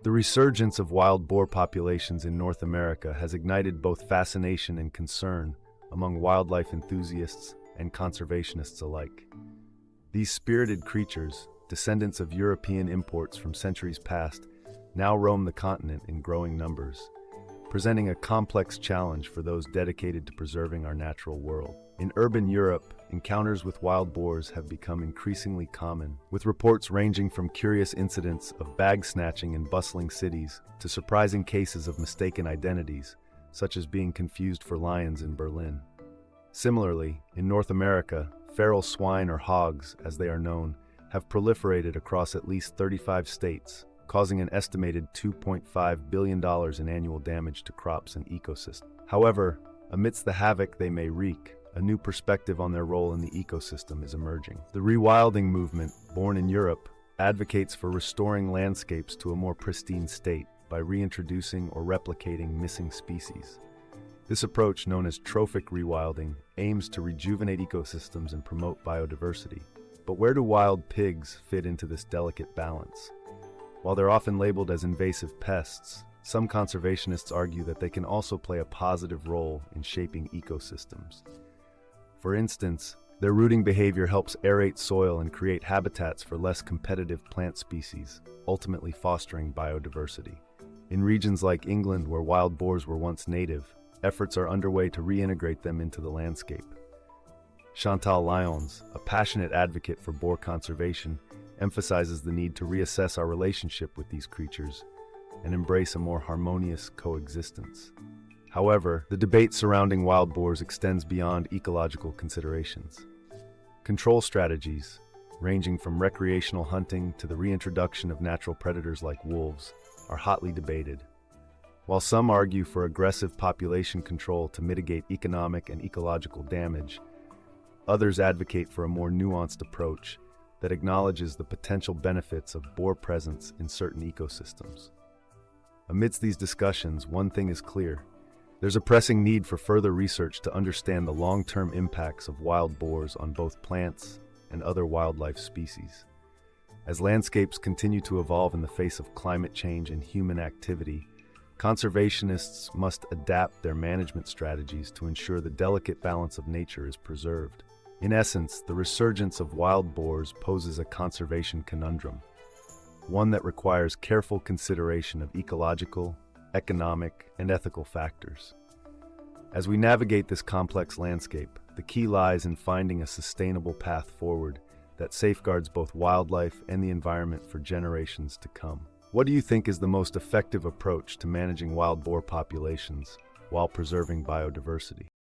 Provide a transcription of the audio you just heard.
The resurgence of wild boar populations in North America has ignited both fascination and concern among wildlife enthusiasts and conservationists alike. These spirited creatures, descendants of European imports from centuries past, now roam the continent in growing numbers, presenting a complex challenge for those dedicated to preserving our natural world. In urban Europe, encounters with wild boars have become increasingly common, with reports ranging from curious incidents of bag snatching in bustling cities to surprising cases of mistaken identities, such as being confused for lions in Berlin. Similarly, in North America, feral swine or hogs, as they are known, have proliferated across at least 35 states, causing an estimated $2.5 billion in annual damage to crops and ecosystems. However, amidst the havoc they may wreak, a new perspective on their role in the ecosystem is emerging. The rewilding movement, born in Europe, advocates for restoring landscapes to a more pristine state by reintroducing or replicating missing species. This approach, known as trophic rewilding, aims to rejuvenate ecosystems and promote biodiversity. But where do wild pigs fit into this delicate balance? While they're often labeled as invasive pests, some conservationists argue that they can also play a positive role in shaping ecosystems. For instance, their rooting behavior helps aerate soil and create habitats for less competitive plant species, ultimately fostering biodiversity. In regions like England, where wild boars were once native, efforts are underway to reintegrate them into the landscape. Chantal Lyons, a passionate advocate for boar conservation, emphasizes the need to reassess our relationship with these creatures and embrace a more harmonious coexistence. However, the debate surrounding wild boars extends beyond ecological considerations. Control strategies, ranging from recreational hunting to the reintroduction of natural predators like wolves, are hotly debated. While some argue for aggressive population control to mitigate economic and ecological damage, others advocate for a more nuanced approach that acknowledges the potential benefits of boar presence in certain ecosystems. Amidst these discussions, one thing is clear. There's a pressing need for further research to understand the long-term impacts of wild boars on both plants and other wildlife species. As landscapes continue to evolve in the face of climate change and human activity, conservationists must adapt their management strategies to ensure the delicate balance of nature is preserved. In essence, the resurgence of wild boars poses a conservation conundrum, one that requires careful consideration of ecological, economic, and ethical factors. As we navigate this complex landscape, the key lies in finding a sustainable path forward that safeguards both wildlife and the environment for generations to come. What do you think is the most effective approach to managing wild boar populations while preserving biodiversity?